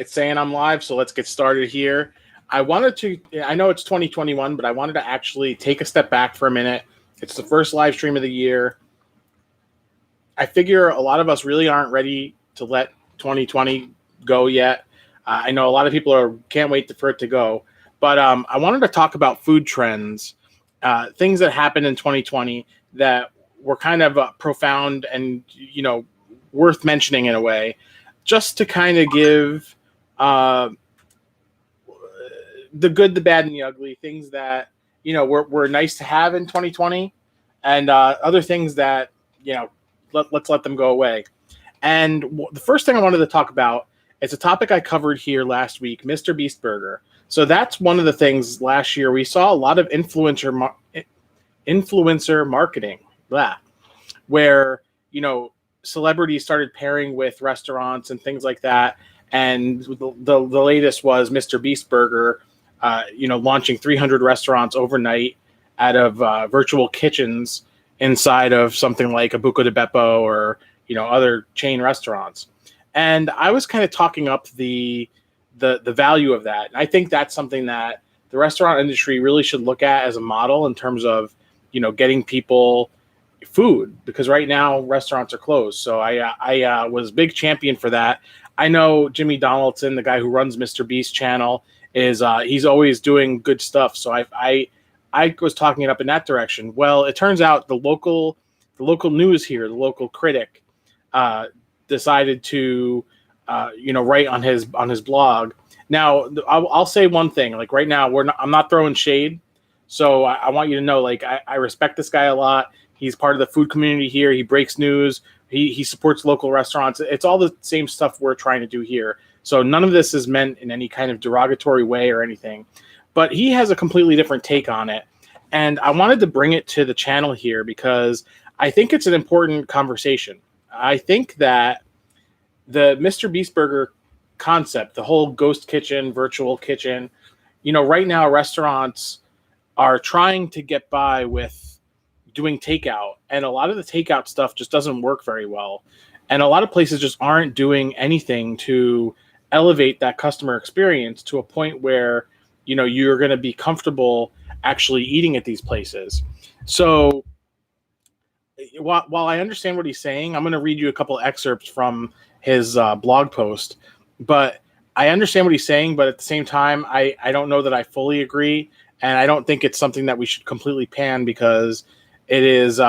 It's saying I'm live, so let's get started here. I know it's 2021, but I wanted to actually take a step back for a minute. It's the first live stream of the year. I figure a lot of us really aren't ready to let 2020 go yet. I know a lot of people can't wait for it to go, but I wanted to talk about food trends, things that happened in 2020 that were kind of profound and worth mentioning in a way, just to kind of give the good, the bad, and the ugly, things that were nice to have in 2020, and other things that let's let them go away. And the first thing I wanted to talk about is a topic I covered here last week, Mr. Beast Burger. So that's one of the things last year we saw a lot of influencer marketing, where celebrities started pairing with restaurants and things like that. And the latest was Mr. Beast Burger, launching 300 restaurants overnight out of virtual kitchens inside of something like a Buca di Beppo or other chain restaurants. And I was kind of talking up the value of that. And I think that's something that the restaurant industry really should look at as a model in terms of getting people food, because right now restaurants are closed. So I was a big champion for that. I know Jimmy Donaldson, the guy who runs Mr. Beast channel, is he's always doing good stuff. So I was talking it up in that direction. Well, it turns out the local news here, the local critic, decided to write on his blog. Now I'll say one thing. Like right now, I'm not throwing shade. So I want you to know, like, I respect this guy a lot. He's part of the food community here. He breaks news. He supports local restaurants. It's all the same stuff we're trying to do here. So none of this is meant in any kind of derogatory way or anything. But he has a completely different take on it. And I wanted to bring it to the channel here because I think it's an important conversation. I think that the Mr. Beast Burger concept, the whole ghost kitchen, virtual kitchen, right now restaurants are trying to get by with doing takeout, and a lot of the takeout stuff just doesn't work very well. And a lot of places just aren't doing anything to elevate that customer experience to a point where, you're going to be comfortable actually eating at these places. So while I understand what he's saying, I'm going to read you a couple excerpts from his blog post, but I understand what he's saying, but at the same time, I don't know that I fully agree. And I don't think it's something that we should completely pan, because it is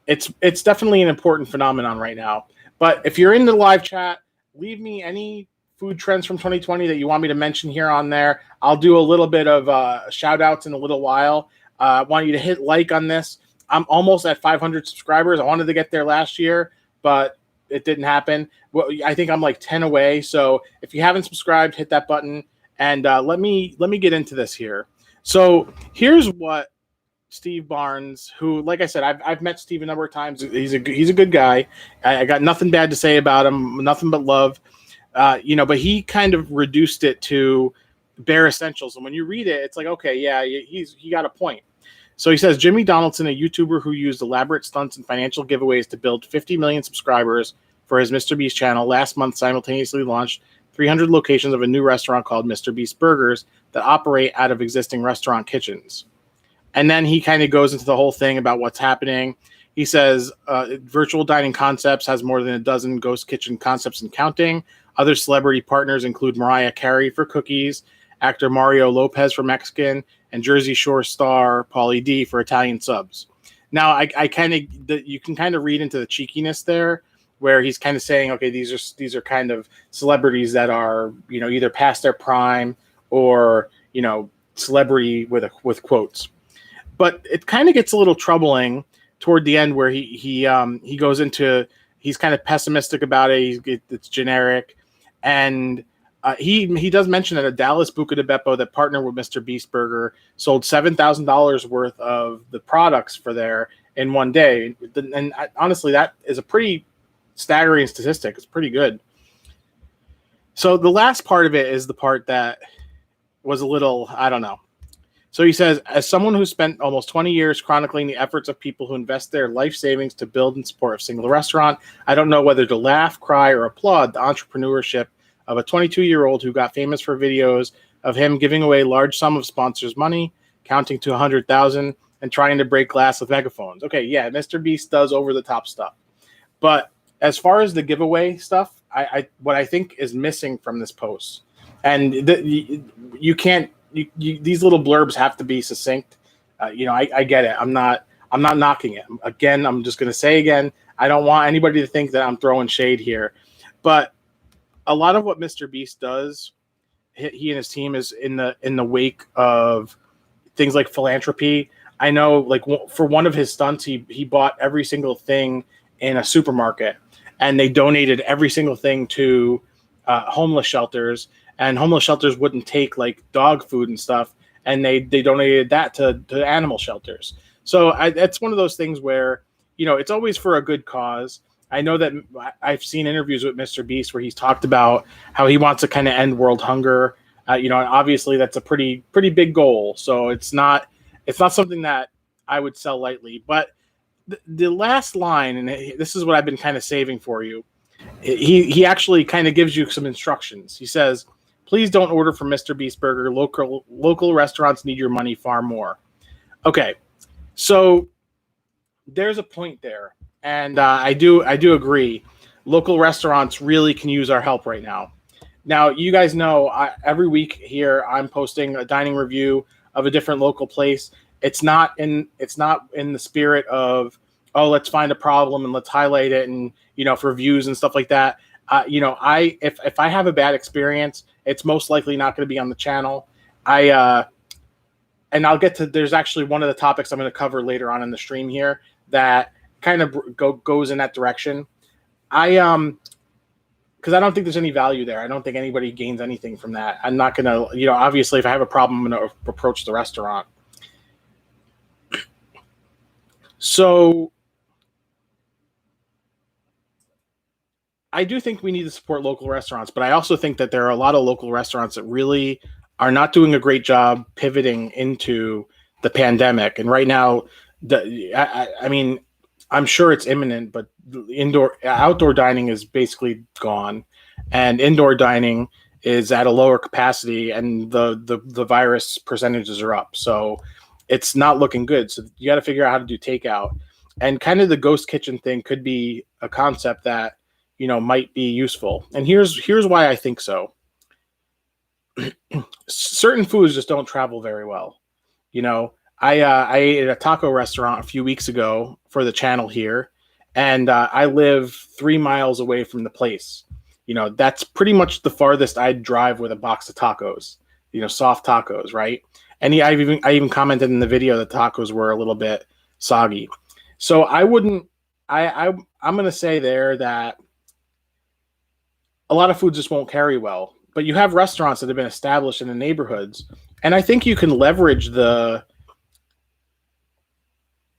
it's definitely an important phenomenon right now. But if you're in the live chat, leave me any food trends from 2020 that you want me to mention here on there. I'll do a little bit of shout outs in a little while. I want you to hit like on this. I'm almost at 500 subscribers. I wanted to get there last year, but it didn't happen. Well, I think I'm like 10 away. So if you haven't subscribed, hit that button. And let me get into this here. So here's what Steve Barnes, who, like I said, I've met Steve a number of times. He's a good guy. I got nothing bad to say about him, nothing but love. But he kind of reduced it to bare essentials. And when you read it, it's like, okay, yeah, he got a point. So he says, Jimmy Donaldson, a YouTuber who used elaborate stunts and financial giveaways to build 50 million subscribers for his Mr. Beast channel, last month simultaneously launched 300 locations of a new restaurant called Mr. Beast Burgers that operate out of existing restaurant kitchens. And then he kind of goes into the whole thing about what's happening. He says, Virtual Dining Concepts has more than a dozen ghost kitchen concepts and counting. Other celebrity partners include Mariah Carey for cookies, actor Mario Lopez for Mexican, and Jersey Shore star Pauly D for Italian subs. Now, you can kind of read into the cheekiness there, where he's kind of saying, okay, these are kind of celebrities that are, either past their prime or, celebrity with quotes. But it kind of gets a little troubling toward the end, where he goes into, he's kind of pessimistic about it. It's generic. And he does mention that a Dallas Buca di Beppo that partnered with Mr. Beast Burger sold $7,000 worth of the products for there in one day. And honestly, that is a pretty staggering statistic. It's pretty good. So the last part of it is the part that was a little, I don't know. So he says, as someone who spent almost 20 years chronicling the efforts of people who invest their life savings to build and support a single restaurant, I don't know whether to laugh, cry, or applaud the entrepreneurship of a 22-year-old who got famous for videos of him giving away large sum of sponsors' money, counting to 100,000, and trying to break glass with megaphones. Okay, yeah, Mr. Beast does over-the-top stuff. But as far as the giveaway stuff, what I think is missing from this post, and you can't, these little blurbs have to be succinct. I get it. I'm not knocking it. Again, I'm just going to say again, I don't want anybody to think that I'm throwing shade here. But a lot of what Mr. Beast does, he and his team, is in the wake of things like philanthropy. I know, like, for one of his stunts, he bought every single thing in a supermarket, and they donated every single thing to homeless shelters, and homeless shelters wouldn't take like dog food and stuff, and they donated that to animal shelters. So that's one of those things where, it's always for a good cause. I know that I've seen interviews with Mr. Beast where he's talked about how he wants to kind of end world hunger. And obviously that's a pretty big goal. So it's not something that I would sell lightly. But the last line, and this is what I've been kind of saving for you. He actually kind of gives you some instructions. He says, "Please don't order from Mr. Beast Burger. Local restaurants need your money far more." Okay, so there's a point there, and I do agree. Local restaurants really can use our help right now. Now, you guys know every week here I'm posting a dining review of a different local place. It's not in the spirit of, oh, let's find a problem and let's highlight it and for views and stuff like that. If I have a bad experience, it's most likely not going to be on the channel. And I'll get to, there's actually one of the topics I'm going to cover later on in the stream here that kind of goes in that direction. Because I don't think there's any value there. I don't think anybody gains anything from that. I'm not going to, obviously if I have a problem, I'm going to approach the restaurant. So I do think we need to support local restaurants, but I also think that there are a lot of local restaurants that really are not doing a great job pivoting into the pandemic. And right now, I mean, I'm sure it's imminent, but outdoor dining is basically gone, and indoor dining is at a lower capacity, and the virus percentages are up. So it's not looking good. So you got to figure out how to do takeout, and kind of the ghost kitchen thing could be a concept that might be useful. And here's why I think so. Certain foods just don't travel very well. I ate at a taco restaurant a few weeks ago for the channel here, and I live 3 miles away from the place. That's pretty much the farthest I'd drive with a box of tacos, soft tacos, right? And I even commented in the video that tacos were a little bit soggy. So I'm going to say there that a lot of foods just won't carry well. But you have restaurants that have been established in the neighborhoods, and I think you can leverage the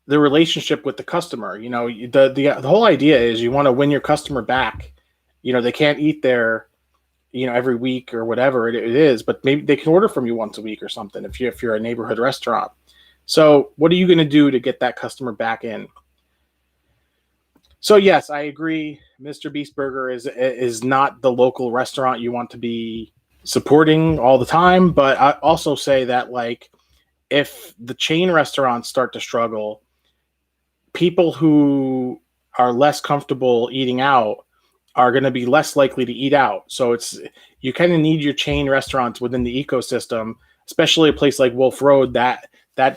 relationship with the customer. The whole idea is you want to win your customer back. They can't eat there, every week or whatever it is, but maybe they can order from you once a week or something if you're a neighborhood restaurant. So what are you going to do to get that customer back in? So yes, I agree. Mr. Beast Burger is not the local restaurant you want to be supporting all the time, but I also say that, like, if the chain restaurants start to struggle, people who are less comfortable eating out are going to be less likely to eat out. So you kind of need your chain restaurants within the ecosystem, especially a place like Wolf Road that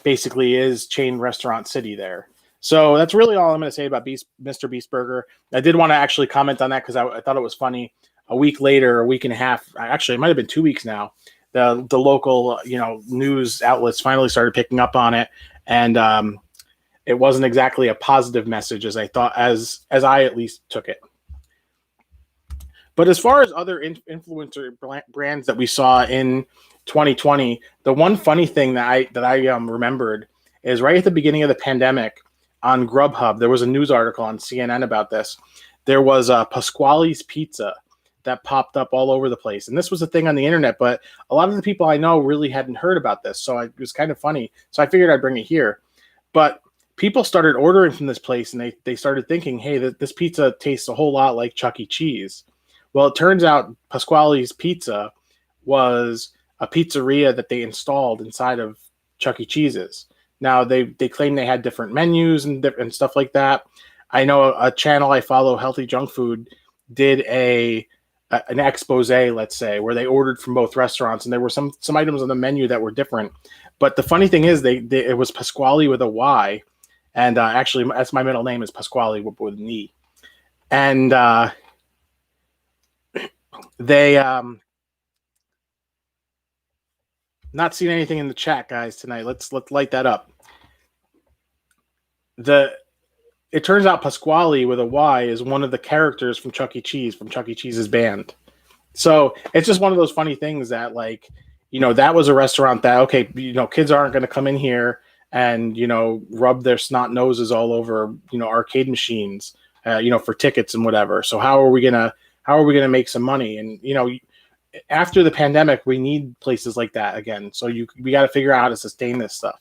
basically is chain restaurant city there. So that's really all I'm going to say about Mr. Beast Burger. I did want to actually comment on that because I thought it was funny. A week later, a week and a half, actually it might have been 2 weeks now, the local news outlets finally started picking up on it, and it wasn't exactly a positive message as I thought, as I at least took it. But as far as other influencer brands that we saw in 2020, the one funny thing that I remembered is right at the beginning of the pandemic on Grubhub, there was a news article on CNN about this. There was a Pasquale's Pizza that popped up all over the place. And this was a thing on the internet, but a lot of the people I know really hadn't heard about this. So it was kind of funny. So I figured I'd bring it here. But people started ordering from this place, and they started thinking, hey, this pizza tastes a whole lot like Chuck E. Cheese. Well, it turns out Pasquale's Pizza was a pizzeria that they installed inside of Chuck E. Cheese's. Now they claim they had different menus and stuff like that. I know a channel I follow, Healthy Junk Food, did an expose, let's say, where they ordered from both restaurants, and there were some items on the menu that were different. But the funny thing is, it was Pasquale with a Y, and actually, that's my middle name is Pasquale with an E, and they not seeing anything in the chat, guys, tonight. Let's light that up. It turns out Pasquale with a Y is one of the characters from Chuck E. Cheese, from Chuck E. Cheese's band. So it's just one of those funny things that, like, that was a restaurant that, okay, kids aren't going to come in here and, rub their snot noses all over, arcade machines, for tickets and whatever. So how are we going to make some money? And, after the pandemic, we need places like that again. So we got to figure out how to sustain this stuff.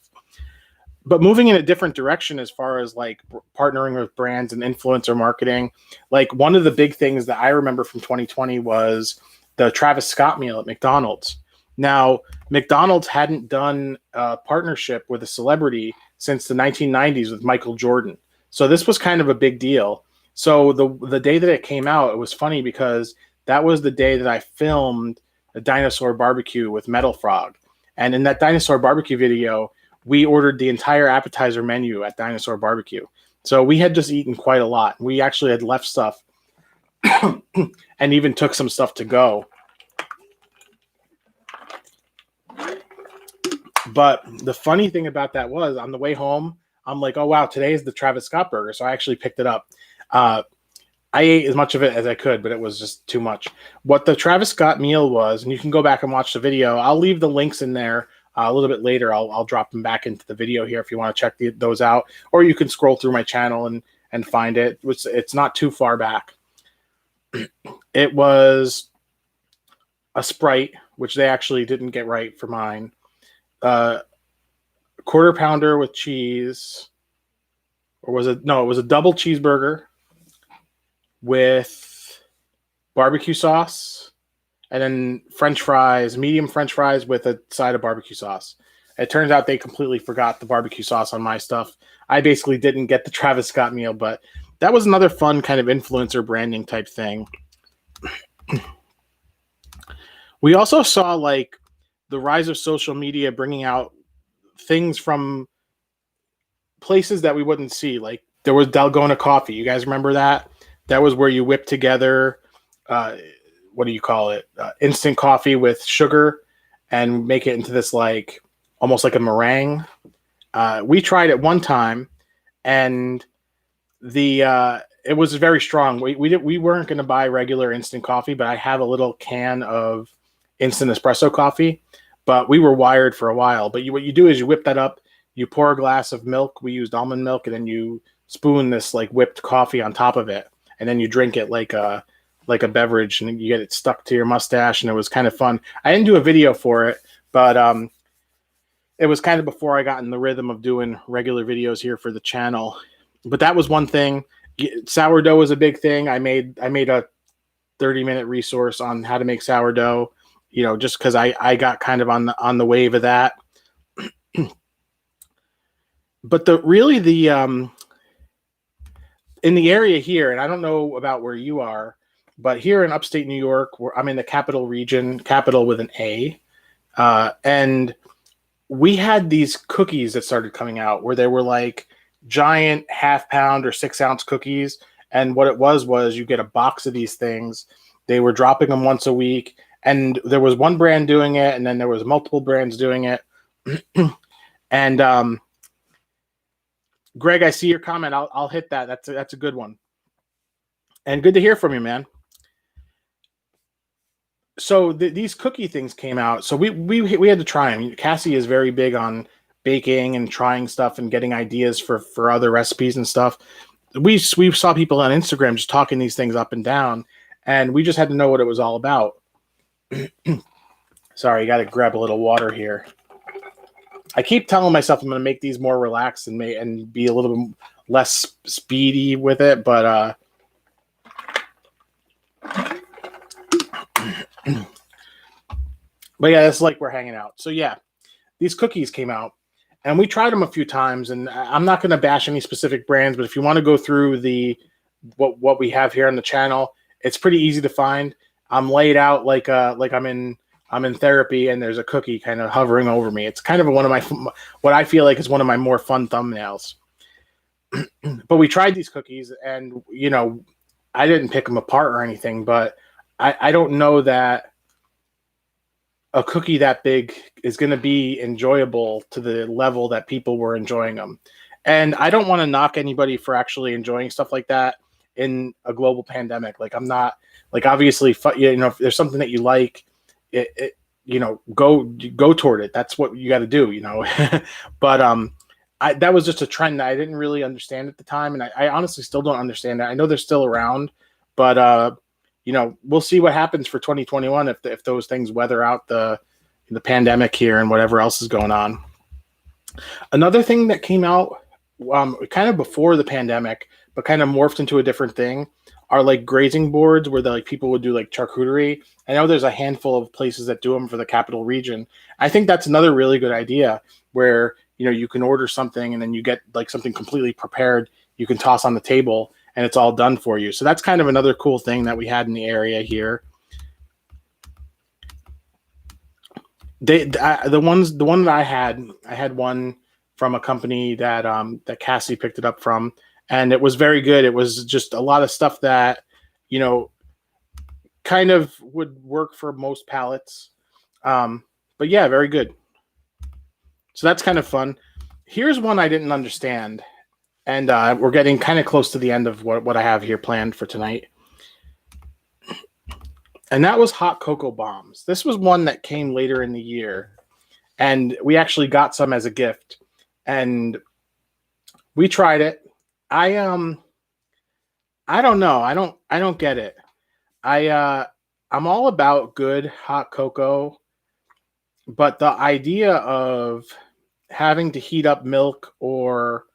But moving in a different direction as far as like partnering with brands and influencer marketing, like one of the big things that I remember from 2020 was the Travis Scott meal at McDonald's. Now, McDonald's hadn't done a partnership with a celebrity since the 1990s with Michael Jordan. So this was kind of a big deal. So the day that it came out, it was funny because that was the day that I filmed a dinosaur barbecue with Metal Frog. And in that dinosaur barbecue video, we ordered the entire appetizer menu at Dinosaur Barbecue. So we had just eaten quite a lot. We actually had left stuff and even took some stuff to go. But the funny thing about that was, on the way home, I'm like, oh, wow, today is the Travis Scott burger. So I actually picked it up. I ate as much of it as I could, but it was just too much. What the Travis Scott meal was, and you can go back and watch the video. I'll leave the links in there. A little bit later, I'll drop them back into the video here if you want to check those out, or you can scroll through my channel and find it. It's not too far back. It was a Sprite, which they actually didn't get right for mine. Quarter pounder with cheese, or was it? No, it was a double cheeseburger with barbecue sauce. And then French fries, medium French fries with a side of barbecue sauce. It turns out they completely forgot the barbecue sauce on my stuff. I basically didn't get the Travis Scott meal, but that was another fun kind of influencer branding type thing. We also saw like the rise of social media bringing out things from places that we wouldn't see. Like there was Dalgona coffee. You guys remember that? That was where you whip together what do you call it? Instant coffee with sugar and make it into this like almost like a meringue. We tried it one time, and it was very strong. We weren't going to buy regular instant coffee, but I have a little can of instant espresso coffee. But we were wired for a while. But what you do is you whip that up, you pour a glass of milk. We used almond milk, and then you spoon this like whipped coffee on top of it, and then you drink it like a beverage, and you get it stuck to your mustache, and it was kind of fun. I didn't do a video for it, but it was kind of before I got in the rhythm of doing regular videos here for the channel. But that was one thing. Sourdough was a big thing. I made a 30-minute resource on how to make sourdough, just because I got kind of on the wave of that. But in the area here, and I don't know about where you are, but here in upstate New York, where I'm in the capital region, capital with an A, and we had these cookies that started coming out where they were like giant half-pound or 6-ounce cookies. And what it was you get a box of these things. They were dropping them once a week, and there was one brand doing it, and then there was multiple brands doing it. And Greg, I see your comment. I'll hit that. That's a good one. And good to hear from you, man. So these cookie things came out. So we had to try them. Cassie is very big on baking and trying stuff and getting ideas for other recipes and stuff. We saw people on Instagram just talking these things up and down, and we just had to know what it was all about. Sorry, got to grab a little water here. I keep telling myself I'm going to make these more relaxed and be a little bit less speedy with it, but But yeah, it's like we're hanging out. So yeah, these cookies came out, and we tried them a few times. And I'm not going to bash any specific brands, but if you want to go through what we have here on the channel, it's pretty easy to find. I'm laid out like I'm in therapy, and there's a cookie kind of hovering over me. It's kind of one of my what I feel like is one of my more fun thumbnails. But we tried these cookies, and I didn't pick them apart or anything, but I don't know that a cookie that big is going to be enjoyable to the level that people were enjoying them. And I don't want to knock anybody for actually enjoying stuff like that in a global pandemic. Like, I'm not, like, obviously, if there's something that you like, go toward it. That's what you got to do, But that was just a trend that I didn't really understand at the time, and I honestly still don't understand it. I know they're still around, but we'll see what happens for 2021 if those things weather out the pandemic here and whatever else is going on. Another thing that came out kind of before the pandemic, but kind of morphed into a different thing, are like grazing boards where people would do like charcuterie. I know there's a handful of places that do them for the capital region. I think that's another really good idea where you can order something and then you get like something completely prepared you can toss on the table and it's all done for you. So that's kind of another cool thing that we had in the area here. The one that I had one from a company that Cassie picked it up from, and it was very good. It was just a lot of stuff that kind of would work for most palates. But yeah, very good. So that's kind of fun. Here's one I didn't understand, and we're getting kind of close to the end of what I have here planned for tonight. And that was hot cocoa bombs. This was one that came later in the year, and we actually got some as a gift, and we tried it. I don't know. I don't get it. I'm all about good hot cocoa, but the idea of having to heat up milk or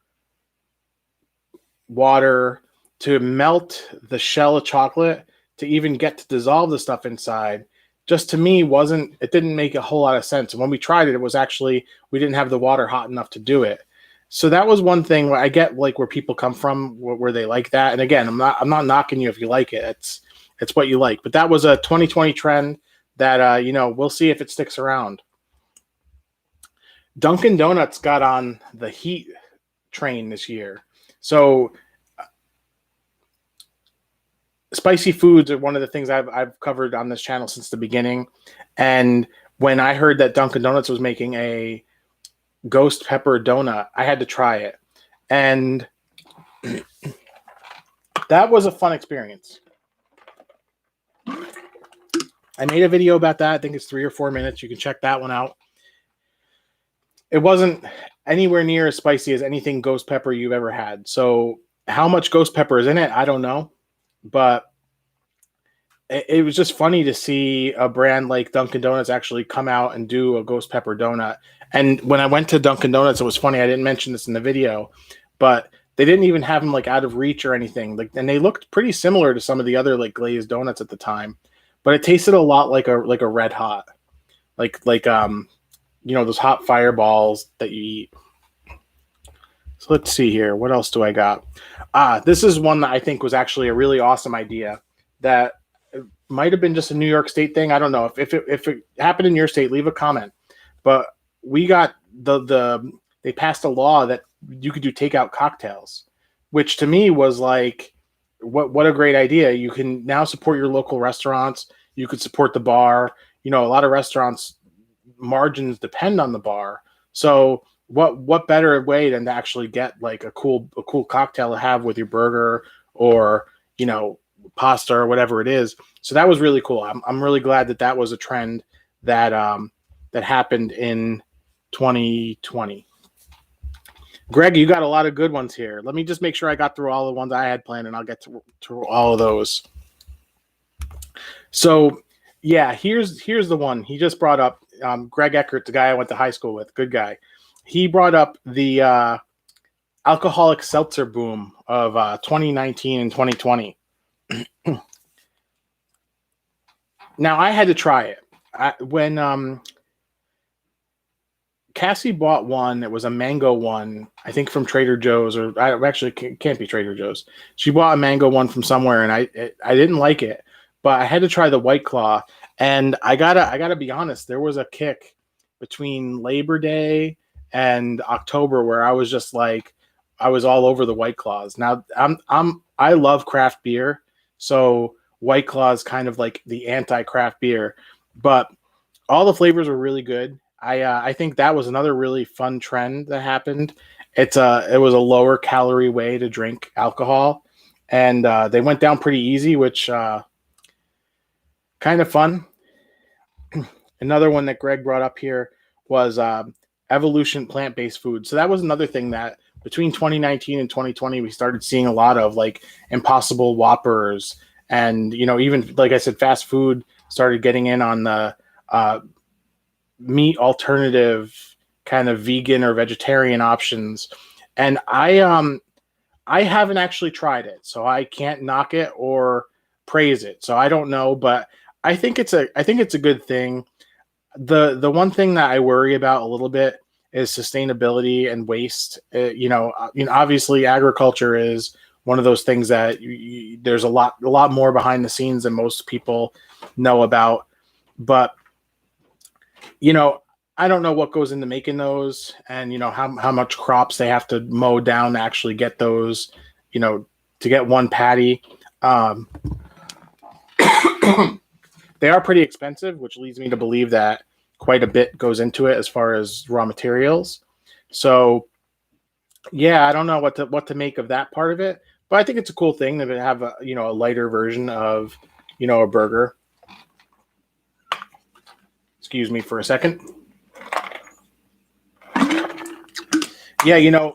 water to melt the shell of chocolate to even get to dissolve the stuff inside, just to me it didn't make a whole lot of sense. And when we tried it, it was actually, we didn't have the water hot enough to do it. So that was one thing where I get like where people come from, where they like that. And again, I'm not knocking you if you like it. It's what you like. But that was a 2020 trend that we'll see if it sticks around. Dunkin' Donuts got on the heat train this year. So spicy foods are one of the things I've covered on this channel since the beginning. And when I heard that Dunkin' Donuts was making a ghost pepper donut, I had to try it. And that was a fun experience. I made a video about that. I think it's 3 or 4 minutes. You can check that one out. It wasn't anywhere near as spicy as anything ghost pepper you've ever had. So how much ghost pepper is in it, I don't know. But it was just funny to see a brand like Dunkin' Donuts actually come out and do a ghost pepper donut. And when I went to Dunkin' Donuts, it was funny. I didn't mention this in the video, but they didn't even have them like out of reach or anything. And they looked pretty similar to some of the other like glazed donuts at the time, but it tasted a lot like a Red Hot, like those hot fireballs that you eat. So let's see here. What else do I got? This is one that I think was actually a really awesome idea that might have been just a New York State thing. I don't know if it happened in your state, leave a comment. But we got they passed a law that you could do takeout cocktails, which to me was like, what a great idea. You can now support your local restaurants. You could support the bar. A lot of restaurants margins depend on the bar. So what better way than to actually get like a cool cocktail to have with your burger or pasta or whatever it is. So that was really cool. I'm really glad that was a trend that happened in 2020. Greg, you got a lot of good ones here. Let me just make sure I got through all the ones I had planned, and I'll get to all of those. So yeah, here's the one he just brought up. Greg Eckert, the guy I went to high school with, good guy. He brought up the alcoholic seltzer boom of 2019 and 2020. Now I had to try it. When Cassie bought one, it was a mango one, I think from Trader Joe's, or I actually can't be Trader Joe's. She bought a mango one from somewhere, and I didn't like it, but I had to try the White Claw, and I gotta be honest, there was a kick between Labor Day and October where I was just like, I was all over the White Claws. Now I love craft beer, so White Claw is kind of like the anti-craft beer, but all the flavors were really good. I think that was another really fun trend that happened. It was a lower calorie way to drink alcohol, and they went down pretty easy, which kind of fun. Another one that Greg brought up here was Evolution plant-based food. So that was another thing that between 2019 and 2020 we started seeing a lot of, like Impossible Whoppers, and even like I said, fast food started getting in on the meat alternative kind of vegan or vegetarian options. And I haven't actually tried it, so I can't knock it or praise it. So I don't know, but I think it's a good thing. The one thing that I worry about a little bit is sustainability and waste. Obviously agriculture is one of those things that there's a lot more behind the scenes than most people know about. But I don't know what goes into making those, and how much crops they have to mow down to actually get those, to get one patty. They are pretty expensive, which leads me to believe that quite a bit goes into it as far as raw materials. So yeah, I don't know what to make of that part of it, but I think it's a cool thing to have a lighter version of a burger. Excuse me for a second. Yeah,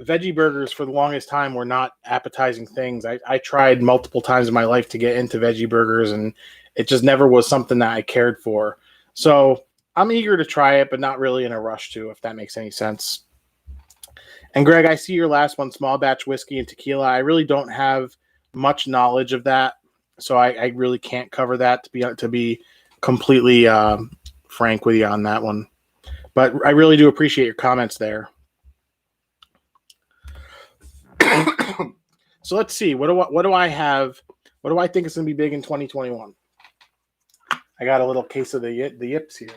veggie burgers for the longest time were not appetizing things. I tried multiple times in my life to get into veggie burgers, and it just never was something that I cared for. So I'm eager to try it, but not really in a rush to, if that makes any sense. And Greg, I see your last one, small batch whiskey and tequila. I really don't have much knowledge of that, so I really can't cover that to be completely frank with you on that one. But I really do appreciate your comments there. So let's see. What do I have? What do I think is going to be big in 2021? I got a little case of the yips here.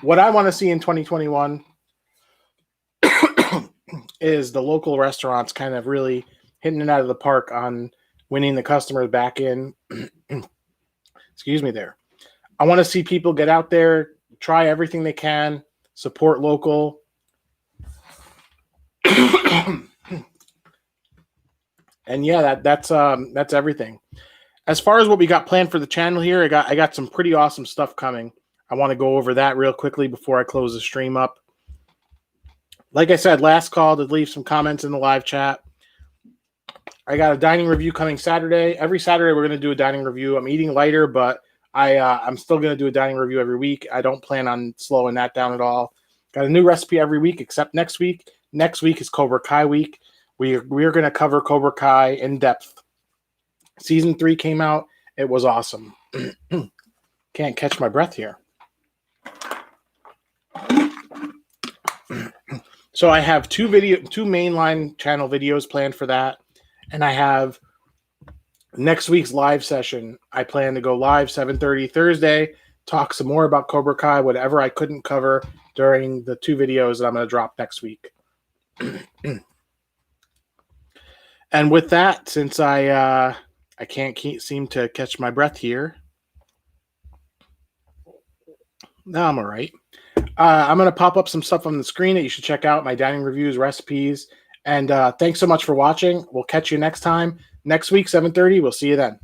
What I want to see in 2021 is the local restaurants kind of really hitting it out of the park on winning the customers back in. Excuse me there. I want to see people get out there, try everything they can, support local. And yeah, that's everything. As far as what we got planned for the channel here, I got some pretty awesome stuff coming. I want to go over that real quickly before I close the stream up. Like I said, last call to leave some comments in the live chat. I got a dining review coming Saturday. Every Saturday we're going to do a dining review. I'm eating lighter, but I'm still going to do a dining review every week. I don't plan on slowing that down at all. Got a new recipe every week except next week. Next week is Cobra Kai week. We're going to cover Cobra Kai in depth. Season 3 came out. It was awesome. Can't catch my breath here. So I have two mainline channel videos planned for that. And I have next week's live session. I plan to go live 7:30 Thursday, talk some more about Cobra Kai, whatever I couldn't cover during the two videos that I'm going to drop next week. And with that, since I can't seem to catch my breath here, no, I'm all right. I'm going to pop up some stuff on the screen that you should check out, my dining reviews, recipes. And thanks so much for watching. We'll catch you next time. Next week, 7:30. We'll see you then.